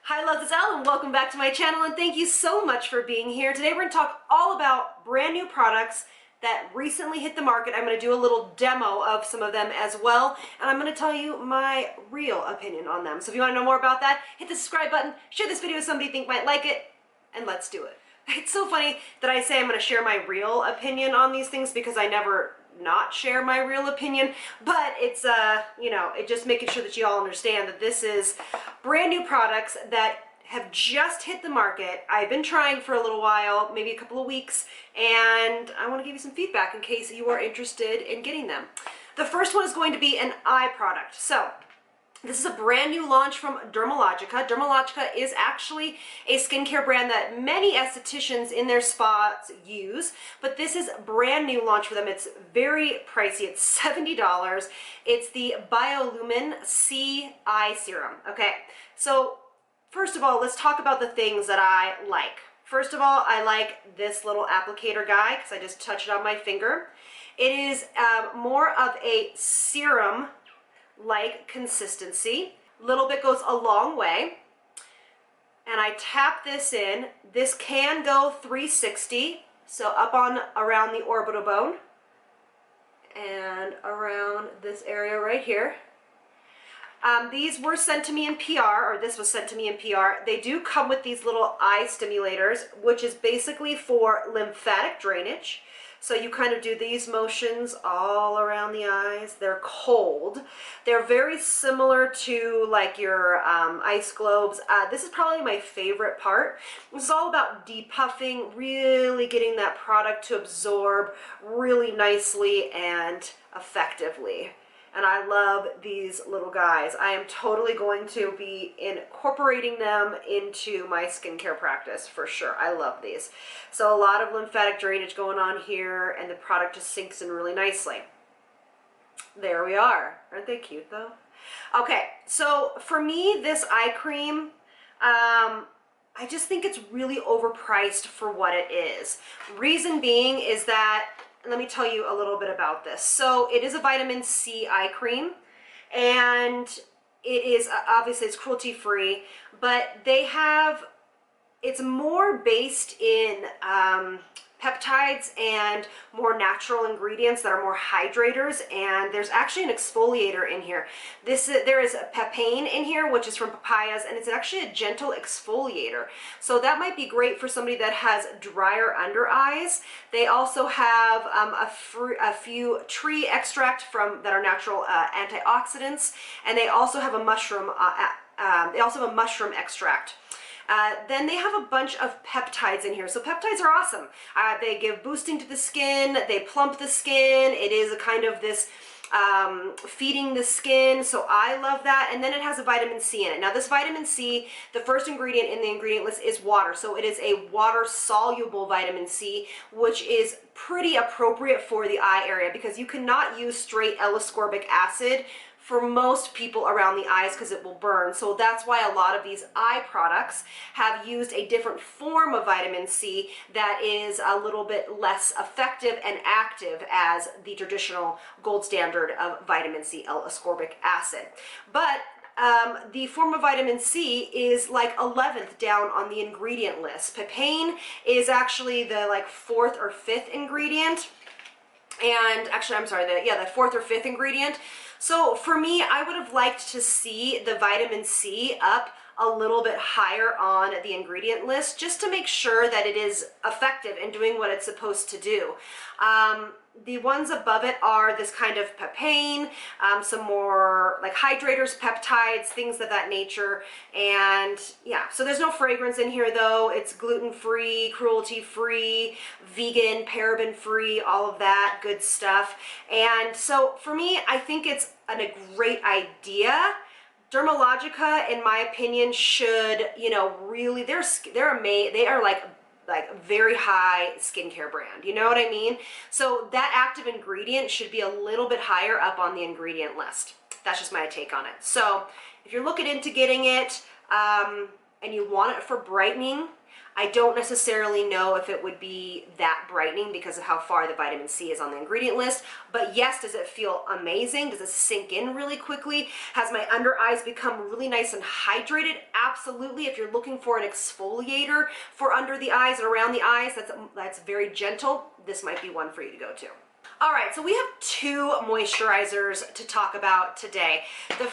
Hi loves, it's Elle and welcome back to my channel and thank you so much for being here. Today we're going to talk all about brand new products that recently hit the market. I'm going to do a little demo of some of them as well, and I'm going to tell you my real opinion on them. So if you want to know more about that, hit the subscribe button, share this video with somebody you think might like it, and let's do it. It's so funny that I say I'm going to share my real opinion on these things because I never not share my real opinion, but it's you know, it just making sure that you all understand that this is brand new products that have just hit the market. I've been trying for a little while, maybe a couple of weeks, and I want to give you some feedback in case you are interested in getting them. The first one is going to be an eye product. So this is a brand new launch from Dermalogica. Dermalogica is actually a skincare brand that many estheticians in their spas use, but this is a brand new launch for them. It's very pricey. It's $70. It's the Biolumin-C eye serum. Okay, so first of all, let's talk about the things that I like. First of all, I like this little applicator guy because I just touch it on my finger. It is more of a serum like consistency. Little bit goes a long way. And I tap this in. This can go 360, so up on around the orbital bone and around this area right here. These were sent to me in PR, or this was sent to me in PR. They do come with these little eye stimulators, which is basically for lymphatic drainage. So you kind of do these motions all around the eyes. They're cold. They're very similar to like your ice globes. This is probably my favorite part. This is all about depuffing, really getting that product to absorb really nicely and effectively. And I love these little guys. I am totally going to be incorporating them into my skincare practice for sure. I love these. So a lot of lymphatic drainage going on here, and the product just sinks in really nicely. There we are. Aren't they cute though? Okay, so for me, this eye cream, I just think it's really overpriced for what it is. Reason being is that, let me tell you a little bit about this. So it is a vitamin C eye cream, and it is obviously it's cruelty free, but they have, it's more based in peptides and more natural ingredients that are more hydrators, and there's actually an exfoliator in here. There is a papain in here, which is from papayas, and it's actually a gentle exfoliator. So that might be great for somebody that has drier under eyes. They also have a few tree extract that are natural antioxidants, and they also have a mushroom. Extract. Then they have a bunch of peptides in here. So peptides are awesome. They give boosting to the skin, they plump the skin. It is a kind of this feeding the skin, so I love that. And then it has a vitamin C in it. Now this vitamin C, the first ingredient in the ingredient list is water. So it is a water soluble vitamin C, which is pretty appropriate for the eye area because you cannot use straight L-ascorbic acid for most people around the eyes because it will burn. So that's why a lot of these eye products have used a different form of vitamin C that is a little bit less effective and active as the traditional gold standard of vitamin C, L-ascorbic acid. But the form of vitamin C is like 11th down on the ingredient list. Papain is actually the like 4th or 5th ingredient. And actually, I'm sorry, the 4th or 5th ingredient. So for me, I would have liked to see the vitamin C up a little bit higher on the ingredient list just to make sure that it is effective in doing what it's supposed to do. The ones above it are this kind of papain, some more like hydrators, peptides, things of that nature. And yeah, so there's no fragrance in here though. It's gluten-free, cruelty-free, vegan, paraben-free, all of that good stuff. And so for me, I think it's a great idea. Dermalogica, in my opinion, should, you know, really, they're amazing. They are like very high skincare brand, you know what I mean? So that active ingredient should be a little bit higher up on the ingredient list. That's just my take on it. So if you're looking into getting it and you want it for brightening, I don't necessarily know if it would be that brightening because of how far the vitamin C is on the ingredient list, but yes, does it feel amazing? Does it sink in really quickly? Has my under eyes become really nice and hydrated? Absolutely. If you're looking for an exfoliator for under the eyes and around the eyes that's very gentle, this might be one for you to go to. All right, so we have two moisturizers to talk about today. The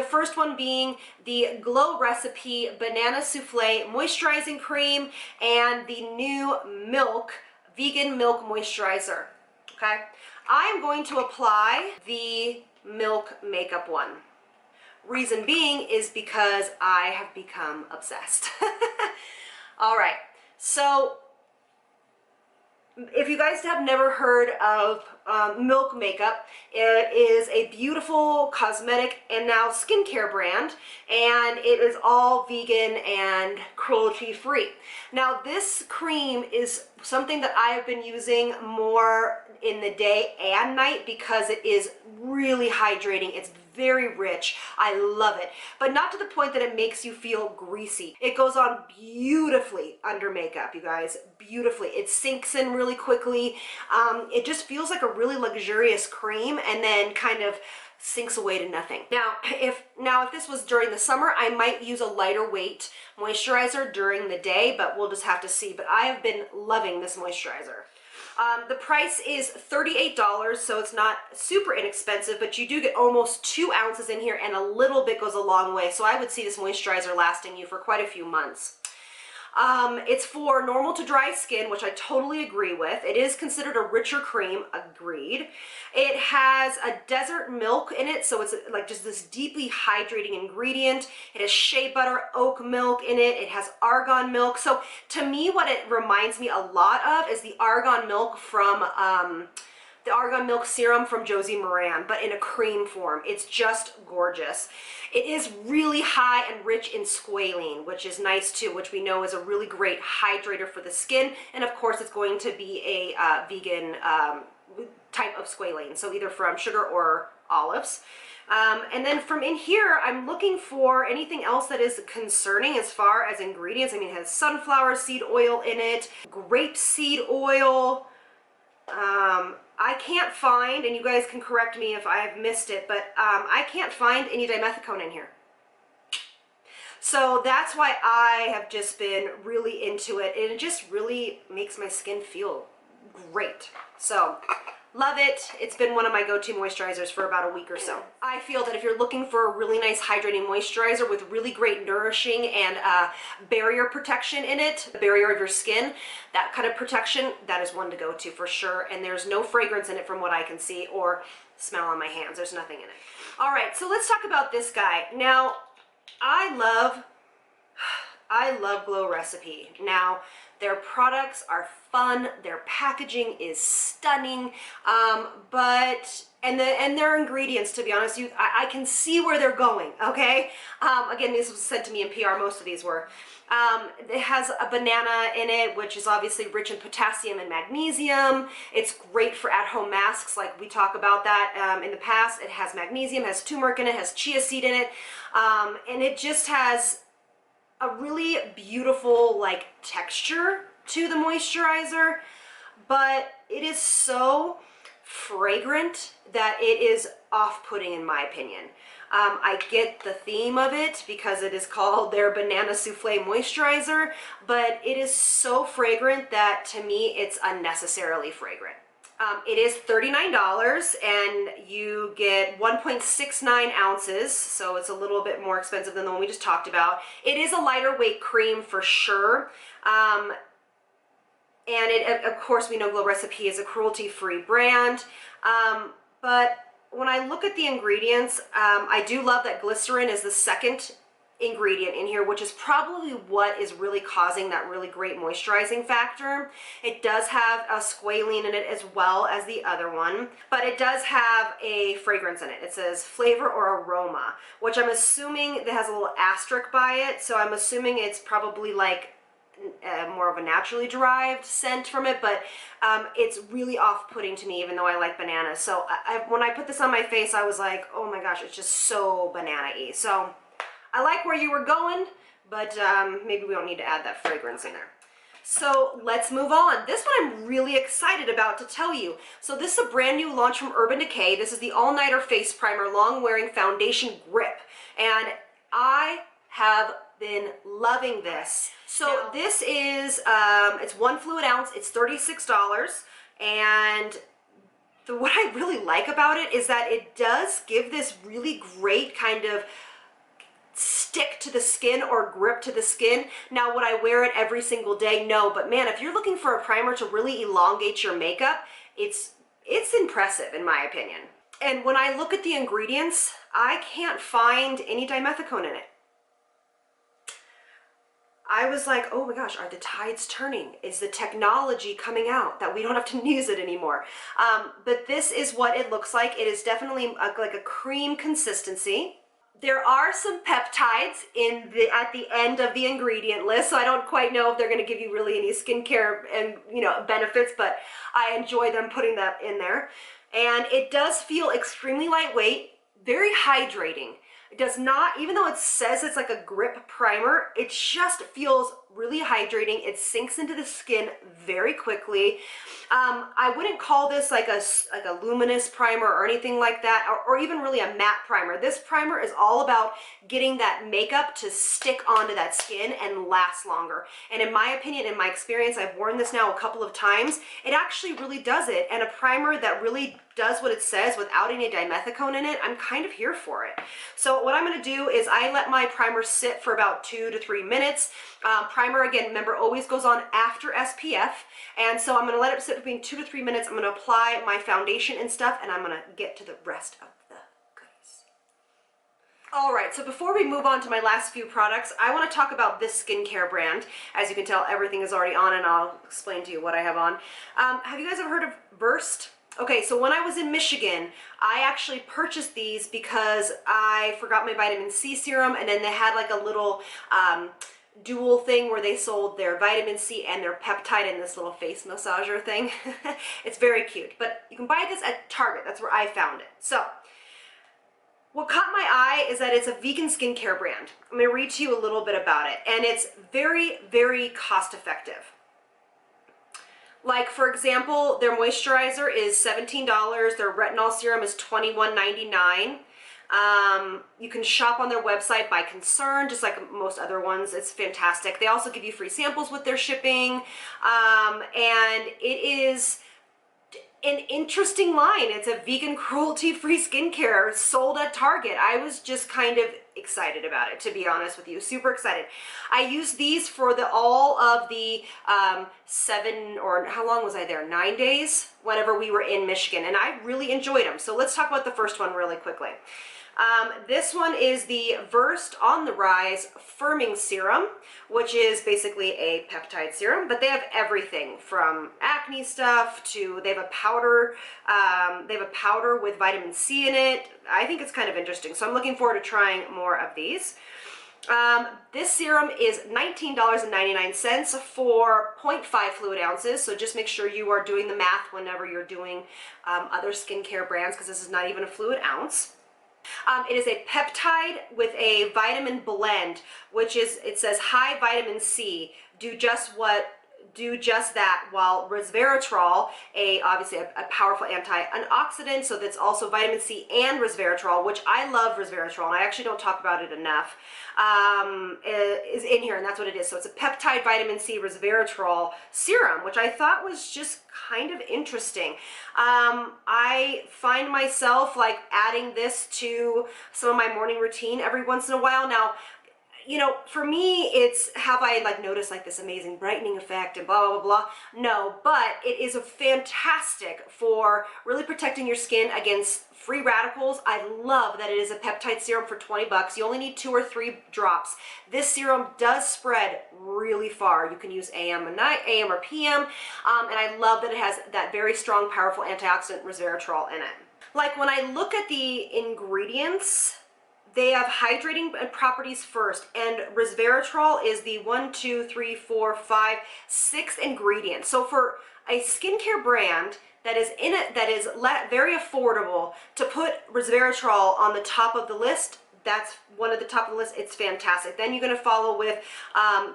first one being the Glow Recipe Banana Souffle Moisturizing Cream and the new Vegan Milk Moisturizer, okay? I'm going to apply the Milk Makeup one. Reason being is because I have become obsessed. All right, so if you guys have never heard of Milk Makeup, it is a beautiful cosmetic and now skincare brand, and it is all vegan and cruelty-free. Now, this cream is something that I have been using more in the day and night because it is really hydrating. It's very rich. I love it, but not to the point that it makes you feel greasy. It goes on beautifully under makeup, you guys, beautifully. It sinks in really quickly. It just feels like a really luxurious cream and then kind of sinks away to nothing. Now, if this was during the summer, I might use a lighter weight moisturizer during the day, but we'll just have to see. But I have been loving this moisturizer. The price is $38, so it's not super inexpensive, but you do get almost 2 ounces in here, and a little bit goes a long way. So I would see this moisturizer lasting you for quite a few months. It's for normal to dry skin, which I totally agree with. It is considered a richer cream, agreed. It has a desert milk in it, so it's like just this deeply hydrating ingredient. It has shea butter, oat milk in it. It has argan milk. So to me, what it reminds me a lot of is the argan milk from the argan milk serum from Josie Moran, but in a cream form. It's just gorgeous. It is really high and rich in squalene, which is nice too, which we know is a really great hydrator for the skin. And of course, it's going to be a vegan type of squalene, so either from sugar or olives. And then from in here, I'm looking for anything else that is concerning as far as ingredients. I mean, it has sunflower seed oil in it, grapeseed oil. I can't find, and you guys can correct me if I have missed it, but I can't find any dimethicone in here. So that's why I have just been really into it, and it just really makes my skin feel great. So love it. It's been one of my go-to moisturizers for about a week or so. I feel that if you're looking for a really nice hydrating moisturizer with really great nourishing and barrier protection in it, the barrier of your skin, that kind of protection, that is one to go to for sure. And there's no fragrance in it from what I can see or smell on my hands. There's nothing in it. All right, so let's talk about this guy. Now, I love Glow Recipe. Now, their products are fun, their packaging is stunning, and their ingredients, to be honest, I can see where they're going, okay? Again, this was sent to me in PR, most of these were. It has a banana in it, which is obviously rich in potassium and magnesium. It's great for at-home masks, like we talk about that in the past. It has magnesium, has turmeric in it, has chia seed in it, and it just has a really beautiful like texture to the moisturizer, but it is so fragrant that it is off-putting in my opinion. I get the theme of it because it is called their Banana Souffle Moisturizer, but it is so fragrant that to me it's unnecessarily fragrant. It is $39 and you get 1.69 ounces, so it's a little bit more expensive than the one we just talked about. It is a lighter weight cream for sure. And of course, we know Glow Recipe is a cruelty-free brand. But when I look at the ingredients, I do love that glycerin is the second ingredient in here, which is probably what is really causing that really great moisturizing factor. It does have a squalene in it as well as the other one, but it does have a fragrance in it. It says flavor or aroma, which I'm assuming that has a little asterisk by it, so I'm assuming it's probably like more of a naturally derived scent from it, but it's really off-putting to me even though I like bananas. So when I put this on my face, I was like, oh my gosh, it's just so banana-y. So I like where you were going, but maybe we don't need to add that fragrance in there. So let's move on. This one I'm really excited about to tell you. So this is a brand new launch from Urban Decay. This is the All Nighter Face Primer Long Wearing Foundation Grip. And I have been loving this. So this is, it's 1 fluid ounce, it's $36. And what I really like about it is that it does give this really great kind of stick to the skin or grip to the skin. Now, would I wear it every single day? No, but man, if you're looking for a primer to really elongate your makeup, it's impressive in my opinion. And when I look at the ingredients, I can't find any dimethicone in it. I was like, oh my gosh, are the tides turning? Is the technology coming out that we don't have to use it anymore? But this is what it looks like. It is definitely like a cream consistency. There are some peptides at the end of the ingredient list, so I don't quite know if they're going to give you really any skincare and benefits, but I enjoy them putting that in there. And it does feel extremely lightweight, very hydrating. It does not, even though it says it's like a grip primer, it just feels really hydrating. It sinks into the skin very quickly. I wouldn't call this like a luminous primer or anything like that, or even really a matte primer. This primer is all about getting that makeup to stick onto that skin and last longer. And in my opinion, in my experience, I've worn this now a couple of times, it actually really does it. And a primer that really does what it says without any dimethicone in it, I'm kind of here for it. So what I'm going to do is I let my primer sit for about 2 to 3 minutes. Primer, again, remember, always goes on after SPF, and so I'm going to let it sit between 2 to 3 minutes. I'm going to apply my foundation and stuff, and I'm going to get to the rest of the goodies. All right, so before we move on to my last few products, I want to talk about this skincare brand. As you can tell, everything is already on, and I'll explain to you what I have on. Have you guys ever heard of Burst? Okay, so when I was in Michigan, I actually purchased these because I forgot my vitamin C serum, and then they had like a little dual thing where they sold their vitamin C and their peptide in this little face massager thing. It's very cute, but you can buy this at Target. That's where I found it. So what caught my eye is that it's a vegan skincare brand. I'm going to read to you a little bit about it, and it's very, very cost effective. Like, for example, their moisturizer is $17, their retinol serum is $21.99. You can shop on their website by concern, just like most other ones. It's fantastic. They also give you free samples with their shipping, and it is an interesting line. It's a vegan, cruelty-free skincare sold at Target. I was just kind of excited about it, to be honest with you. Super excited. I used these for all of the 7, or how long was I there? 9 days whenever we were in Michigan, and I really enjoyed them. So let's talk about the first one really quickly. This one is the Versed On the Rise Firming Serum, which is basically a peptide serum, but they have everything from acne stuff to they have a powder with vitamin C in it. I think it's kind of interesting, so I'm looking forward to trying more of these. This serum is $19.99 for 0.5 fluid ounces, so just make sure you are doing the math whenever you're doing other skincare brands, because this is not even a fluid ounce. It is a peptide with a vitamin blend, which is, it says high vitamin C, do just that, while resveratrol, obviously a powerful antioxidant, so that's also vitamin C and resveratrol, which I love resveratrol, and I actually don't talk about it enough, is in here, and that's what it is. So it's a peptide vitamin C resveratrol serum, which I thought was just kind of interesting. I find myself like adding this to some of my morning routine every once in a while. Now, for me, it's, have I like noticed like this amazing brightening effect and blah, blah, blah, blah? No, but it is a fantastic for really protecting your skin against free radicals. I love that it is a peptide serum for 20 bucks. You only need 2 or 3 drops. This serum does spread really far. You can use AM or PM, and I love that it has that very strong, powerful antioxidant resveratrol in it. Like when I look at the ingredients, they have hydrating properties first, and resveratrol is the 1, 2, 3, 4, 5, 6th ingredient. So for a skincare brand that is in it, that is very affordable, to put resveratrol on the top of the list, that's one of the top of the list. It's fantastic. Then you're going to follow with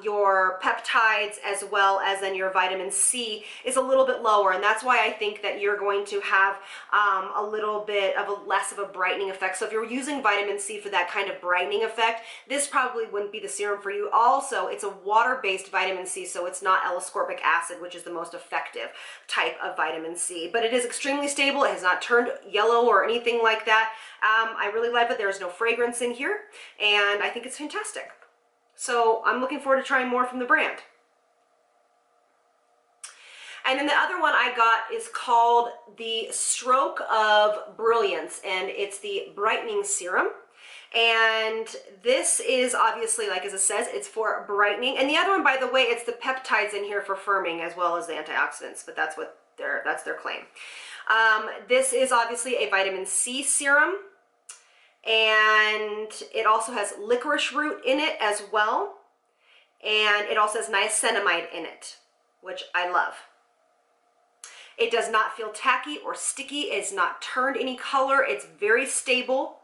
your peptides, as well as then your vitamin C is a little bit lower, and that's why I think that you're going to have a little bit of a less of a brightening effect. So if you're using vitamin C for that kind of brightening effect, this probably wouldn't be the serum for you. Also, it's a water-based vitamin C, so it's not L-ascorbic acid, which is the most effective type of vitamin C, but it is extremely stable. It has not turned yellow or anything like that. I really love it. There's no fragrance in here, and I think it's fantastic. So I'm looking forward to trying more from the brand. And then the other one I got is called the Stroke of Brilliance, and it's the brightening serum. And this is obviously, like as it says, it's for brightening. And the other one, by the way, it's the peptides in here for firming as well as the antioxidants, but that's their claim. This is obviously a vitamin C serum, and it also has licorice root in it as well, and it also has niacinamide in it, which I love. It does not feel tacky or sticky. It's not turned any color. It's very stable.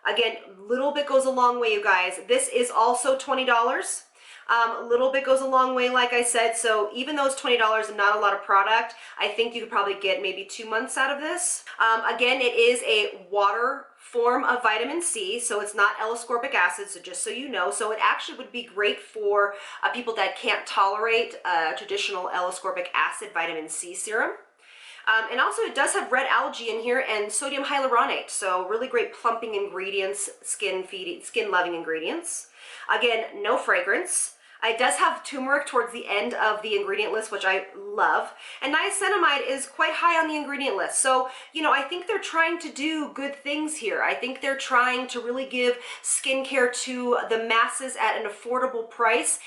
Again, a little bit goes a long way, you guys. This is also $20. A little bit goes a long way, like I said. So even though it's $20 and not a lot of product, I think you could probably get maybe 2 months out of this. Again, it is a water form of vitamin C, so it's not L-ascorbic acid, so just so you know. So it actually would be great for people that can't tolerate traditional L-ascorbic acid vitamin C serum. And also it does have red algae in here and sodium hyaluronate, so really great plumping ingredients, skin loving ingredients. Again, no fragrance. It does have turmeric towards the end of the ingredient list, which I love. And niacinamide is quite high on the ingredient list. So, you know, I think they're trying to do good things here. I think they're trying to really give skincare to the masses at an affordable price.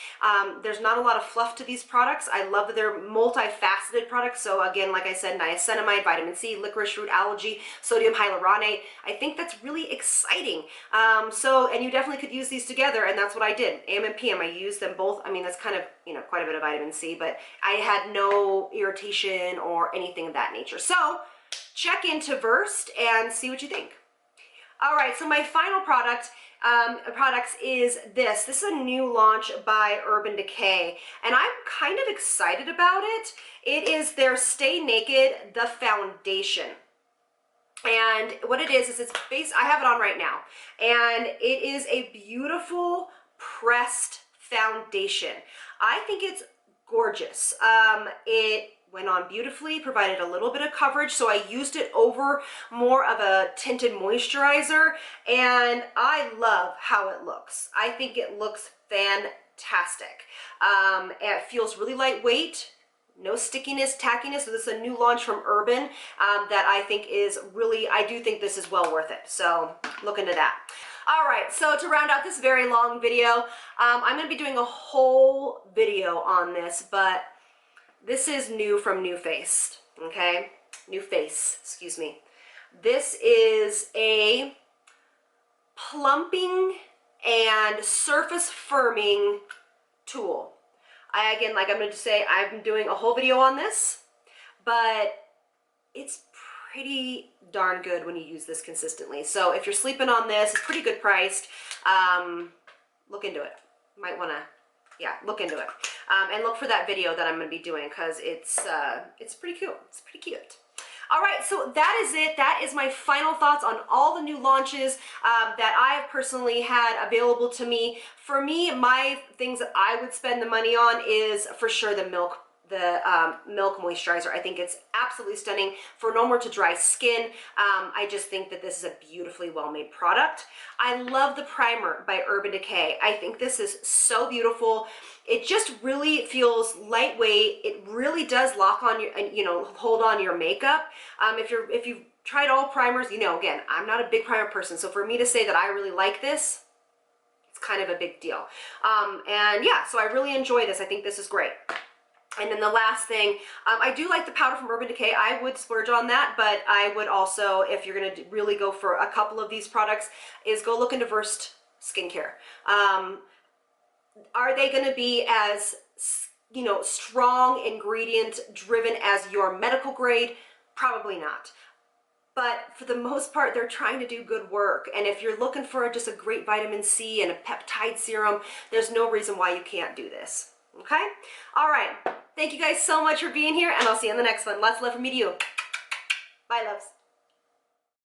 There's not a lot of fluff to these products. I love that they're multifaceted products. So again, like I said, niacinamide, vitamin C, licorice root algae, sodium hyaluronate. I think that's really exciting. And you definitely could use these together, and that's what I did. AM and PM, I used them both. I mean, that's kind of, you know, quite a bit of vitamin C, but I had no irritation or anything of that nature. So check into Versed and see what you think. All right, so my final products is this. This is a new launch by Urban Decay, and I'm kind of excited about it. It is their Stay Naked, the foundation. And what it is it's based, I have it on right now, and it is a beautiful pressed foundation. I think it's gorgeous. It went on beautifully, provided a little bit of coverage, so I used it over more of a tinted moisturizer, and I love how it looks. I think it looks fantastic. It feels really lightweight. No stickiness, tackiness. So this is a new launch from Urban that I think is really, I do think this is well worth it. So look into that. All right, so to round out this very long video, I'm going to be doing a whole video on this, but this is new from NuFace, okay? NuFace, excuse me. This is a plumping and surface firming tool. Again, like I'm going to say, I've been doing a whole video on this, but it's pretty darn good when you use this consistently. So if you're sleeping on this, it's pretty good priced. Look into it. Might want to, yeah, look into it. And look for that video that I'm going to be doing, because it's pretty cool. It's pretty cute. All right, so that is it. That is my final thoughts on all the new launches that I have personally had available to me. For me, my things that I would spend the money on is for sure the milk moisturizer. I think it's absolutely stunning for normal to dry skin. I just think that this is a beautifully well-made product. I love the primer by Urban Decay. I think this is so beautiful. It just really feels lightweight. It really does lock on your, you know, hold on your makeup. If you've tried all primers, you know, again, I'm not a big primer person, so for me to say that I really like this, it's kind of a big deal. And yeah, so I really enjoy this. I think this is great. And then the last thing, I do like the powder from Urban Decay. I would splurge on that, but I would also, if you're going to really go for a couple of these products, is go look into Versed Skincare. Are they going to be as, you know, strong ingredient driven as your medical grade? Probably not. but for the most part, they're trying to do good work. And if you're looking for just a great vitamin C and a peptide serum, there's no reason why you can't do this. Okay? All right. Thank you guys so much for being here, and I'll see you in the next one. Lots of love from me to you. Bye, loves.